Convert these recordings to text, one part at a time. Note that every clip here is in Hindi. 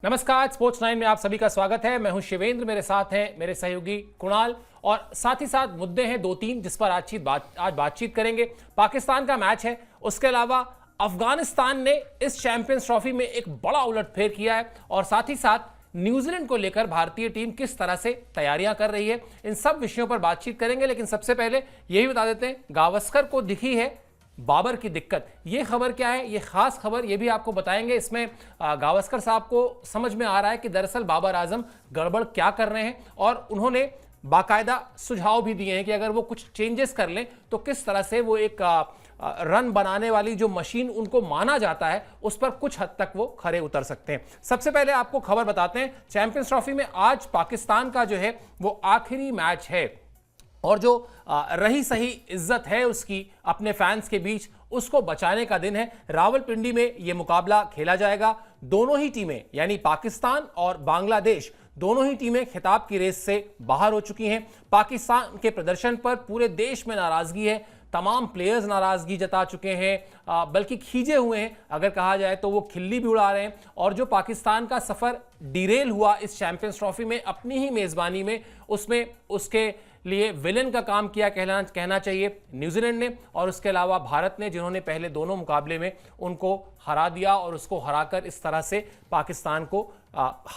नमस्कार, स्पोर्ट्स 9 में आप सभी का स्वागत है। मैं हूं शिवेंद्र, मेरे साथ हैं मेरे सहयोगी कुणाल और साथ ही साथ मुद्दे हैं दो तीन जिस पर आज बातचीत करेंगे। पाकिस्तान का मैच है, उसके अलावा अफगानिस्तान ने इस चैंपियंस ट्रॉफी में एक बड़ा उलटफेर किया है और साथ ही साथ न्यूजीलैंड को लेकर भारतीय टीम किस तरह से तैयारियां कर रही है, इन सब विषयों पर बातचीत करेंगे। लेकिन सबसे पहले यही बता देते हैं, गावस्कर को दिखी है बाबर की दिक्कत। ये खबर क्या है, ये खास खबर, ये भी आपको बताएंगे। इसमें गावस्कर साहब को समझ में आ रहा है कि दरअसल बाबर आजम गड़बड़ क्या कर रहे हैं और उन्होंने बाकायदा सुझाव भी दिए हैं कि अगर वो कुछ चेंजेस कर लें तो किस तरह से वो एक रन बनाने वाली जो मशीन उनको माना जाता है उस पर कुछ हद तक वो खरे उतर सकते हैं। सबसे पहले आपको खबर बताते हैं, चैंपियंस ट्रॉफी में आज पाकिस्तान का जो है वो आखिरी मैच है और जो रही सही इज्जत है उसकी अपने फैंस के बीच, उसको बचाने का दिन है। रावलपिंडी में यह मुकाबला खेला जाएगा। दोनों ही टीमें यानी पाकिस्तान और बांग्लादेश, दोनों ही टीमें खिताब की रेस से बाहर हो चुकी हैं। पाकिस्तान के प्रदर्शन पर पूरे देश में नाराजगी है, तमाम प्लेयर्स नाराजगी जता चुके हैं, बल्कि खींचे हुए हैं। अगर कहा जाए तो वो खिल्ली भी उड़ा रहे हैं। और जो पाकिस्तान का सफर डिरेल हुआ इस चैंपियंस ट्रॉफी में अपनी ही मेजबानी में, उसमें उसके लिए विलेन का काम किया कहना चाहिए न्यूजीलैंड ने और उसके अलावा भारत ने, जिन्होंने पहले दोनों मुकाबले में उनको हरा दिया और उसको हराकर इस तरह से पाकिस्तान को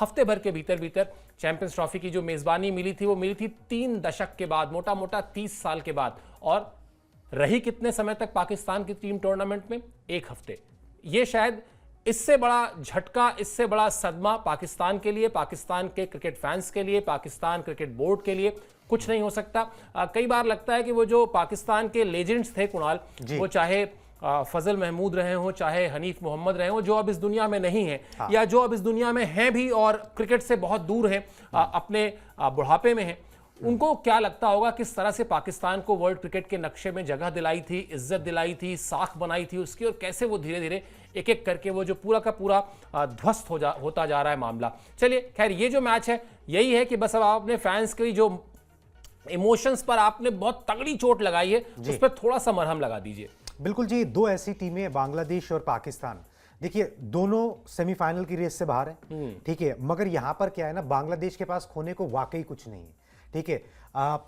हफ्ते भर के भीतर चैंपियंस ट्रॉफी की जो मेजबानी मिली थी वो मिली थी 3 दशक के बाद, मोटा मोटा 30 साल के बाद। और रही कितने समय तक पाकिस्तान की टीम टूर्नामेंट में? 1 हफ्ते। ये शायद इससे बड़ा झटका, इससे बड़ा सदमा पाकिस्तान के लिए, पाकिस्तान के क्रिकेट फैंस के लिए, पाकिस्तान क्रिकेट बोर्ड के लिए कुछ नहीं हो सकता। कई बार लगता है कि वो जो पाकिस्तान के लेजेंड्स थे कुणाल, वो चाहे फजल महमूद रहे हो, चाहे हनीफ मोहम्मद रहे हो, जो अब इस दुनिया में नहीं है, या जो अब इस दुनिया में हैं भी और क्रिकेट से बहुत दूर हैं, अपने बुढ़ापे में हैं, उनको क्या लगता होगा किस तरह से पाकिस्तान को वर्ल्ड क्रिकेट के नक्शे में जगह दिलाई थी, इज्जत दिलाई थी, साख बनाई थी उसकी, और कैसे वो धीरे धीरे एक एक करके वो जो पूरा का पूरा ध्वस्त होता जा रहा है मामला। चलिए खैर, ये जो मैच है यही है कि बस अब आप अपने फैंस की जो इमोशंस पर आपने बहुत तगड़ी चोट लगाई है उस पर थोड़ा सा मरहम लगा दीजिए। बिल्कुल जी, दो ऐसी टीमें बांग्लादेश और पाकिस्तान, देखिए दोनों सेमीफाइनल की रेस से बाहर है, ठीक है। मगर यहां पर क्या है ना, बांग्लादेश के पास खोने को वाकई कुछ नहीं है, ठीक है।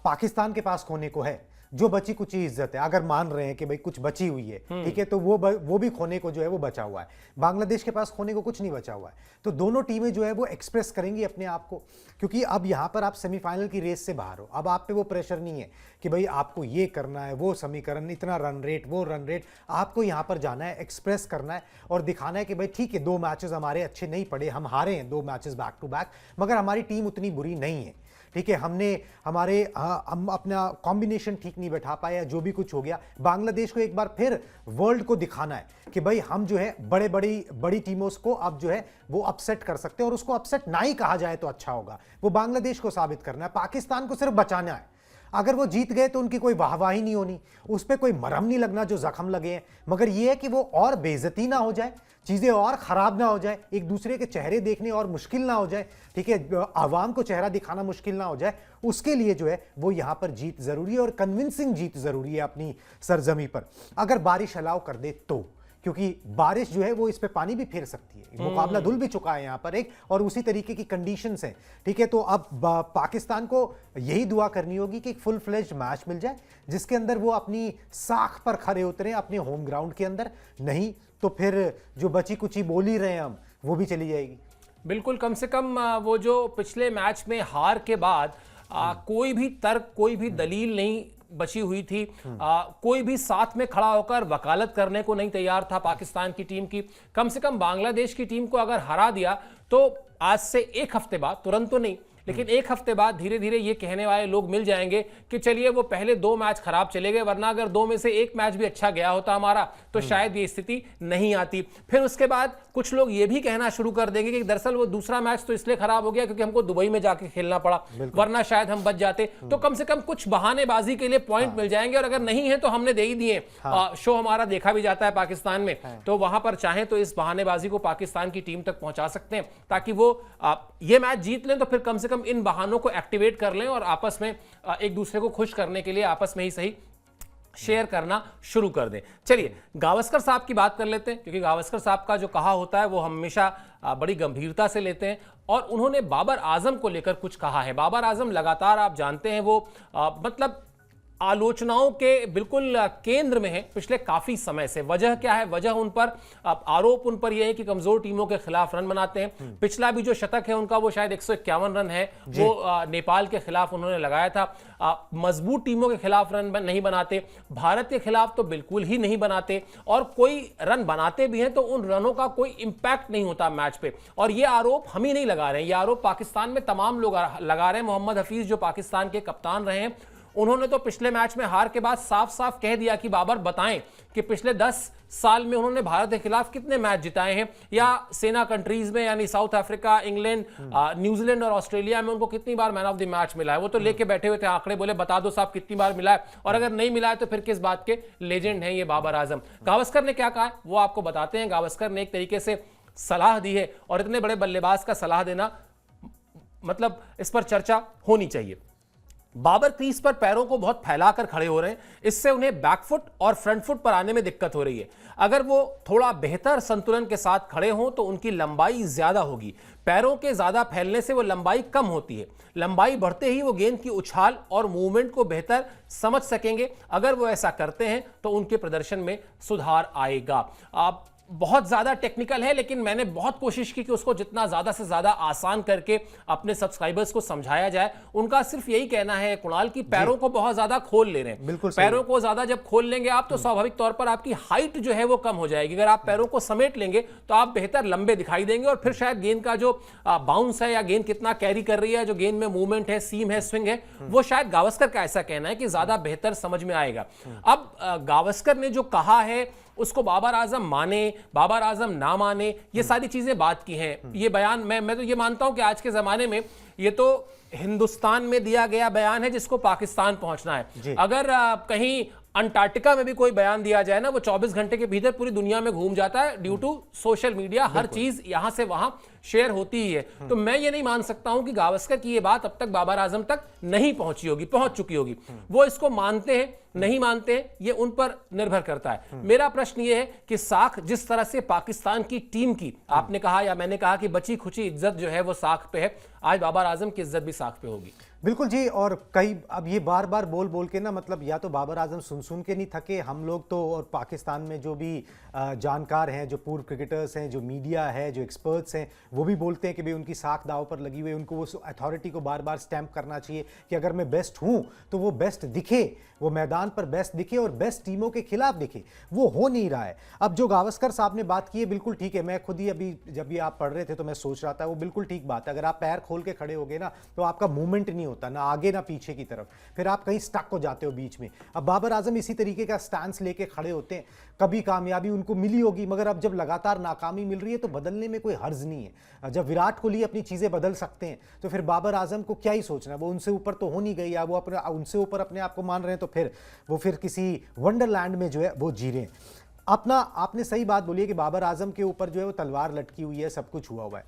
पाकिस्तान के पास खोने को है जो बची कुछ ही इज्जत है, अगर मान रहे हैं कि भाई कुछ बची हुई है, ठीक है, तो वो भी खोने को जो है वो बचा हुआ है। बांग्लादेश के पास खोने को कुछ नहीं बचा हुआ है। तो दोनों टीमें जो है वो एक्सप्रेस करेंगी अपने आप को, क्योंकि अब यहां पर आप सेमीफाइनल की रेस से बाहर हो। अब आप पे वो प्रेशर नहीं है कि भाई आपको ये करना है, वो समीकरण, इतना रन रेट, वो रन रेट, आपको यहां पर जाना है, एक्सप्रेस करना है और दिखाना है कि भाई ठीक है, 2 मैचेस हमारे अच्छे नहीं पड़े, हम हारे हैं 2 मैचेस बैक टू बैक, मगर हमारी टीम उतनी बुरी नहीं है, ठीक है। हम अपना कॉम्बिनेशन ठीक नहीं बैठा पाया, जो भी कुछ हो गया। बांग्लादेश को एक बार फिर वर्ल्ड को दिखाना है कि भाई हम जो है बड़ी टीमों को अब जो है वो अपसेट कर सकते हैं, और उसको अपसेट ना ही कहा जाए तो अच्छा होगा। वो बांग्लादेश को साबित करना है, पाकिस्तान को सिर्फ बचाना है। अगर वो जीत गए तो उनकी कोई वाहवाही नहीं होनी, उस पर कोई मरहम नहीं लगना जो जख्म लगे हैं, मगर ये है कि वो और बेइज्जती ना हो जाए, चीजें और खराब ना हो जाए, एक दूसरे के चेहरे देखने और मुश्किल ना हो जाए, ठीक है, आवाम को चेहरा दिखाना मुश्किल ना हो जाए, उसके लिए जो है वो यहां पर जीत जरूरी है और कन्विंसिंग जीत जरूरी है अपनी सरजमी पर। अगर बारिश अलाउ कर दे तो, क्योंकि बारिश जो है वो इस पे पानी भी फेर सकती है, मुकाबला धुल भी चुका है यहां पर एक, और उसी तरीके की कंडीशंस हैं, ठीक है। तो अब पाकिस्तान को यही दुआ करनी होगी कि एक फुल फ्लेज्ड मैच मिल जाए जिसके अंदर वो अपनी साख पर खड़े उतरे अपने होम ग्राउंड के अंदर, नहीं तो फिर जो बची कुची बोली रहे हैं हम, वो भी चली जाएगी। बिल्कुल, कम से कम वो जो पिछले मैच में हार के बाद कोई भी तर्क, कोई भी दलील नहीं बची हुई थी, कोई भी साथ में खड़ा होकर वकालत करने को नहीं तैयार था पाकिस्तान की टीम की। कम से कम बांग्लादेश की टीम को अगर हरा दिया तो आज से 1 हफ्ते बाद, तुरंत तो नहीं लेकिन 1 हफ्ते बाद धीरे धीरे ये कहने वाले लोग मिल जाएंगे कि चलिए वो पहले 2 मैच खराब चले गए, वरना अगर 2 में से 1 मैच भी अच्छा गया होता हमारा तो शायद ये स्थिति नहीं आती। फिर उसके बाद कुछ लोग ये भी कहना शुरू कर देंगे कि दरअसल वो दूसरा मैच तो इसलिए खराब हो गया क्योंकि हमको दुबई में जाके खेलना पड़ा, वरना शायद हम बच जाते। तो कम से कम कुछ बहानेबाजी के लिए पॉइंट मिल जाएंगे, और अगर नहीं है तो हमने दे ही दिए। शो हमारा देखा भी जाता है पाकिस्तान में, तो वहां पर चाहे तो इस बहानेबाजी को पाकिस्तान की टीम तक पहुंचा सकते हैं ताकि वो ये मैच जीत लें, तो फिर कम से कम इन बहानों को एक्टिवेट कर लें और आपस में एक दूसरे को खुश करने के लिए आपस में ही सही शेयर करना शुरू कर दें। चलिए गावस्कर साहब की बात कर लेते हैं, क्योंकि गावस्कर साहब का जो कहा होता है वो हमेशा बड़ी गंभीरता से लेते हैं, और उन्होंने बाबर आजम को लेकर कुछ कहा है। बाबर आजम लगातार आप जानते हैं वो मतलब आलोचनाओं के बिल्कुल केंद्र में है पिछले काफी समय से। वजह क्या है? वजह उन पर आरोप उन पर यह है कि कमजोर टीमों के खिलाफ रन बनाते हैं। पिछला भी जो शतक है उनका वो शायद 151 रन है, वो नेपाल के खिलाफ उन्होंने लगाया था। मजबूत टीमों के खिलाफ रन नहीं बनाते, भारत के खिलाफ तो बिल्कुल ही नहीं बनाते, और कोई रन बनाते भी हैं तो उन रनों का कोई इंपैक्ट नहीं होता मैच पे। और ये आरोप हम ही नहीं लगा रहे हैं, ये आरोप पाकिस्तान में तमाम लोग लगा रहे हैं। मोहम्मद हफीज जो पाकिस्तान के कप्तान रहे हैं, उन्होंने तो पिछले मैच में हार के बाद साफ साफ कह दिया कि बाबर बताएं कि पिछले 10 साल में उन्होंने भारत के खिलाफ कितने मैच जिताए हैं, या सेना कंट्रीज में यानी साउथ अफ्रीका, इंग्लैंड, न्यूजीलैंड और ऑस्ट्रेलिया में उनको कितनी बार मैन ऑफ द मैच मिला है। वो तो लेके बैठे हुए थे आंकड़े, बोले बता दो साहब कितनी बार मिला है, और अगर नहीं मिला है तो फिर किस बात के लेजेंड हैं ये बाबर आजम। गावस्कर ने क्या कहा है वो आपको बताते हैं। गावस्कर ने एक तरीके से सलाह दी है, और इतने बड़े बल्लेबाज का सलाह देना मतलब इस पर चर्चा होनी चाहिए। बाबर क्रीज पर पैरों को बहुत फैलाकर खड़े हो रहे हैं, इससे उन्हें बैकफुट और फ्रंट फुट पर आने में दिक्कत हो रही है। अगर वो थोड़ा बेहतर संतुलन के साथ खड़े हों तो उनकी लंबाई ज्यादा होगी। पैरों के ज्यादा फैलने से वो लंबाई कम होती है। लंबाई बढ़ते ही वो गेंद की उछाल और मूवमेंट को बेहतर समझ सकेंगे। अगर वो ऐसा करते हैं तो उनके प्रदर्शन में सुधार आएगा। आप बहुत ज्यादा टेक्निकल है, लेकिन मैंने बहुत कोशिश की कि उसको जितना ज्यादा से ज्यादा आसान करके अपने सब्सक्राइबर्स को समझाया जाए। उनका सिर्फ यही कहना है कुणाल की पैरों को बहुत ज्यादा खोल ले रहे हैं। बिल्कुल पैरों को ज्यादा जब खोल लेंगे आप तो स्वाभाविक तौर पर आपकी हाइट जो है वो कम हो जाएगी। अगर आप पैरों को समेट लेंगे तो आप बेहतर लंबे दिखाई देंगे, और फिर शायद गेंद का जो बाउंस है या गेंद कितना कैरी कर रही है, जो गेंद में मूवमेंट है, सीम है, स्विंग है, वो शायद गावस्कर का ऐसा कहना है कि ज्यादा बेहतर समझ में आएगा। अब गावस्कर ने जो कहा है उसको बाबर आजम माने, बाबर आजम ना माने, ये सारी चीजें बात की हैं। ये बयान मैं तो ये मानता हूं कि आज के जमाने में ये तो हिंदुस्तान में दिया गया बयान है जिसको पाकिस्तान पहुंचना है। अगर कहीं अंटार्कटिका में भी कोई बयान दिया जाए ना, वो 24 घंटे के भीतर पूरी दुनिया में घूम जाता है ड्यू टू सोशल मीडिया। हर चीज यहां से वहां शेयर होती ही है। तो मैं ये नहीं मान सकता हूं कि गावस्कर की ये बात अब तक बाबर आजम तक नहीं पहुंची होगी, पहुंच चुकी होगी। वो इसको मानते हैं नहीं मानते हैं ये उन पर निर्भर करता है। मेरा प्रश्न ये है कि साख जिस तरह से पाकिस्तान की टीम की आपने कहा या मैंने कहा कि बची खुची इज्जत जो है वो साख पे है, आज बाबर आजम की इज्जत भी साख पे होगी। बिल्कुल जी। और कई अब ये बार बार बोल बोल के ना, मतलब या तो बाबर आजम सुन के नहीं थके, हम लोग तो, और पाकिस्तान में जो भी जानकार हैं, जो पूर्व क्रिकेटर्स हैं, जो मीडिया है, जो एक्सपर्ट्स हैं, वो भी बोलते हैं कि भाई उनकी साख दाव पर लगी हुई है। उनको वो अथॉरिटी को बार बार स्टैंप करना चाहिए कि अगर मैं बेस्ट हूं तो वो बेस्ट दिखे, वो मैदान पर बेस्ट दिखे और बेस्ट टीमों के खिलाफ दिखे। वो हो नहीं रहा है। अब जो गावस्कर साहब ने बात की है बिल्कुल ठीक है। मैं खुद ही अभी जब भी आप पढ़ रहे थे तो मैं सोच रहा था वो बिल्कुल ठीक बात है। अगर आप पैर खोल के खड़े होगे ना तो आपका मूवमेंट नहीं होता, ना आगे ना पीछे की तरफ, फिर आप कहीं स्टक हो जाते हो बीच में। अब बाबर आजम इसी तरीके का स्टैंस लेके खड़े होते हैं। कभी कामयाबी उनको मिली होगी, मगर अब जब लगातार नाकामी मिल रही है तो बदलने में कोई हर्ज नहीं है। जब विराट कोहली अपनी चीजें बदल सकते हैं तो फिर बाबर आजम को क्या ही सोचना। वो उनसे ऊपर तो हो नहीं गई, या वो अपने उनसे ऊपर अपने आप को मान रहे हैं तो फिर किसी वंडरलैंड में जो है वो जी रहे हैं अपना। आपने सही बात बोली है कि बाबर आजम के ऊपर जो है वो तलवार लटकी हुई है, सब कुछ हुआ हुआ है।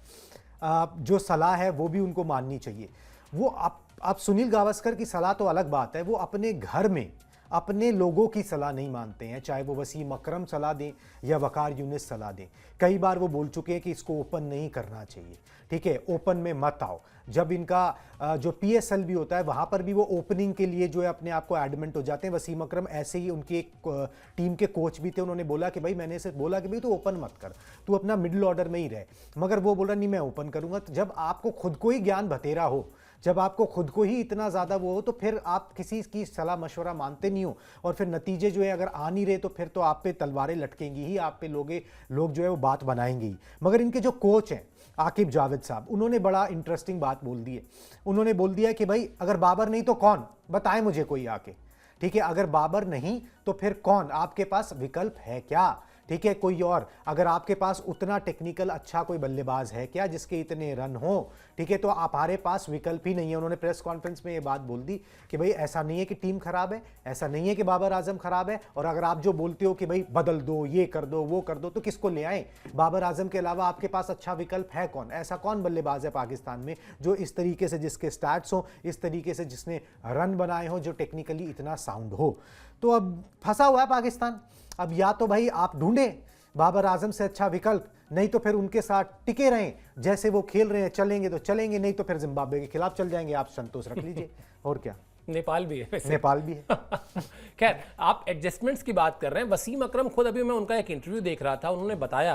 जो सलाह है वो भी उनको माननी चाहिए। वो आप सुनील गावस्कर की सलाह तो अलग बात है, वो अपने घर में अपने लोगों की सलाह नहीं मानते हैं, चाहे वो वसीम अकरम सलाह दें या वकार यूनिस सलाह दें। कई बार वो बोल चुके हैं कि इसको ओपन नहीं करना चाहिए, ठीक है, ओपन में मत आओ। जब इनका जो PSL भी होता है वहां पर भी वो ओपनिंग के लिए जो है अपने आप को एडमेंट हो जाते हैं। वसीम अकरम ऐसे ही उनकी एक टीम के कोच भी थे, उन्होंने बोला कि भाई, मैंने इसे बोला कि भाई तू ओपन मत कर, तू अपना मिडिल ऑर्डर में ही रहे, मगर वो बोल रहा नहीं मैं ओपन करूंगा। तो जब आपको खुद को ही ज्ञान बतेरा हो, जब आपको खुद को ही इतना ज्यादा वो हो, तो फिर आप किसी की सलाह मशवरा मानते नहीं हो, और फिर नतीजे जो है अगर आ नहीं रहे तो फिर तो आप पे तलवारें लटकेंगी ही, आप पे लोग जो है वो बात बनाएंगे ही। मगर इनके जो कोच हैं आकिब जावेद साहब, उन्होंने बड़ा इंटरेस्टिंग बात बोल दी है। उन्होंने बोल दिया कि भाई अगर बाबर नहीं तो कौन, बताएं मुझे कोई आके, ठीक है, अगर बाबर नहीं तो फिर कौन, आपके पास विकल्प है क्या, ठीक है, कोई और अगर आपके पास उतना टेक्निकल अच्छा कोई बल्लेबाज है क्या जिसके इतने रन हो, ठीक है, तो हमारे पास विकल्प ही नहीं है। उन्होंने प्रेस कॉन्फ्रेंस में ये बात बोल दी कि भाई ऐसा नहीं है कि टीम खराब है, ऐसा नहीं है कि बाबर आजम खराब है, और अगर आप जो बोलते हो कि भाई बदल दो, ये कर दो, वो कर दो, तो किसको ले आए? बाबर आजम के अलावा आपके पास अच्छा विकल्प है कौन? ऐसा कौन बल्लेबाज है पाकिस्तान में जो इस तरीके से, जिसके स्टैट्स हो, इस तरीके से जिसने रन बनाए हो, जो टेक्निकली इतना साउंड हो? तो अब फंसा हुआ है पाकिस्तान। अब या तो भाई आप ढूंढें बाबर आजम से अच्छा विकल्प, नहीं तो फिर उनके साथ टिके रहें, जैसे वो खेल रहे हैं चलेंगे तो चलेंगे, नहीं तो फिर जिम्बाब्वे के खिलाफ चल जाएंगे। आप संतोष रख लीजिए। और क्या, नेपाल भी है वैसे। नेपाल भी है। खैर, आप एडजस्टमेंट्स की बात कर रहे हैं। वसीम अकरम खुद, अभी मैं उनका एक इंटरव्यू देख रहा था, उन्होंने बताया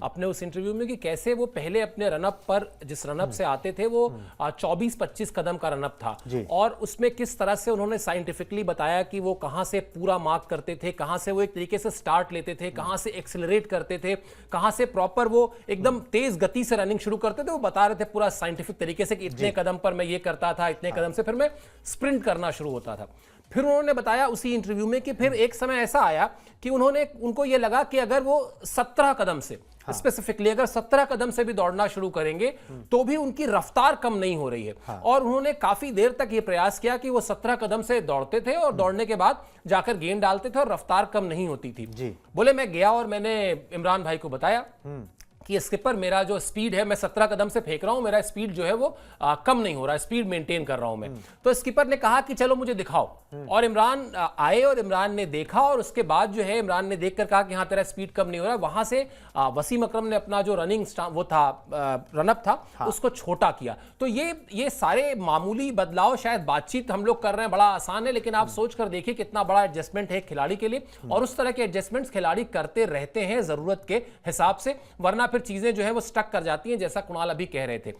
अपने उस इंटरव्यू में कि कैसे वो पहले अपने रनअप पर, जिस रनअप से आते थे वो 24-25 कदम का रनअप था, और उसमें किस तरह से उन्होंने साइंटिफिकली बताया कि वो कहां से पूरा मार्क करते थे, कहां से वो एक तरीके से स्टार्ट लेते थे, कहां से एक्सेलरेट करते थे, कहां से प्रॉपर वो एकदम तेज गति से रनिंग शुरू करते थे। वो बता रहे थे पूरा साइंटिफिक तरीके से कि इतने कदम पर मैं ये करता था, इतने कदम से फिर मैं स्प्रिंट करना शुरू होता था। फिर उन्होंने बताया उसी इंटरव्यू में कि फिर एक समय ऐसा आया कि उनको ये लगा कि अगर वो 17 कदम से, स्पेसिफिकली अगर 17 कदम से भी दौड़ना शुरू करेंगे तो भी उनकी रफ्तार कम नहीं हो रही है। और उन्होंने काफी देर तक ये प्रयास किया कि वो 17 कदम से दौड़ते थे और दौड़ने के बाद जाकर गेंद डालते थे और रफ्तार कम नहीं होती थी। बोले मैं गया और मैंने इमरान भाई को बताया कि स्किपर, मेरा जो स्पीड है, मैं 17 कदम से फेंक रहा हूं, मेरा स्पीड जो है वो कम नहीं हो रहा है, स्पीड मेंटेन कर रहा हूं मैं। तो स्किपर ने कहा कि चलो मुझे दिखाओ, और इमरान आए और इमरान ने देखा, और उसके बाद जो है इमरान ने देखकर कहा कि हाँ तेरा स्पीड कम नहीं हो रहा है। वहां से वसीम अकरम ने अपना जो रनिंग वो था, रनअप था, उसको छोटा किया। तो ये सारे मामूली बदलाव, शायद बातचीत हम लोग कर रहे हैं बड़ा आसान है, लेकिन आप सोच कर देखिए कितना बड़ा एडजस्टमेंट है खिलाड़ी के लिए। और उस तरह के एडजस्टमेंट्स खिलाड़ी करते रहते हैं जरूरत के हिसाब से, वरना फिर चीजें जो है वो स्टक कर जाती हैं, जैसा कुणाल अभी कह रहे थे।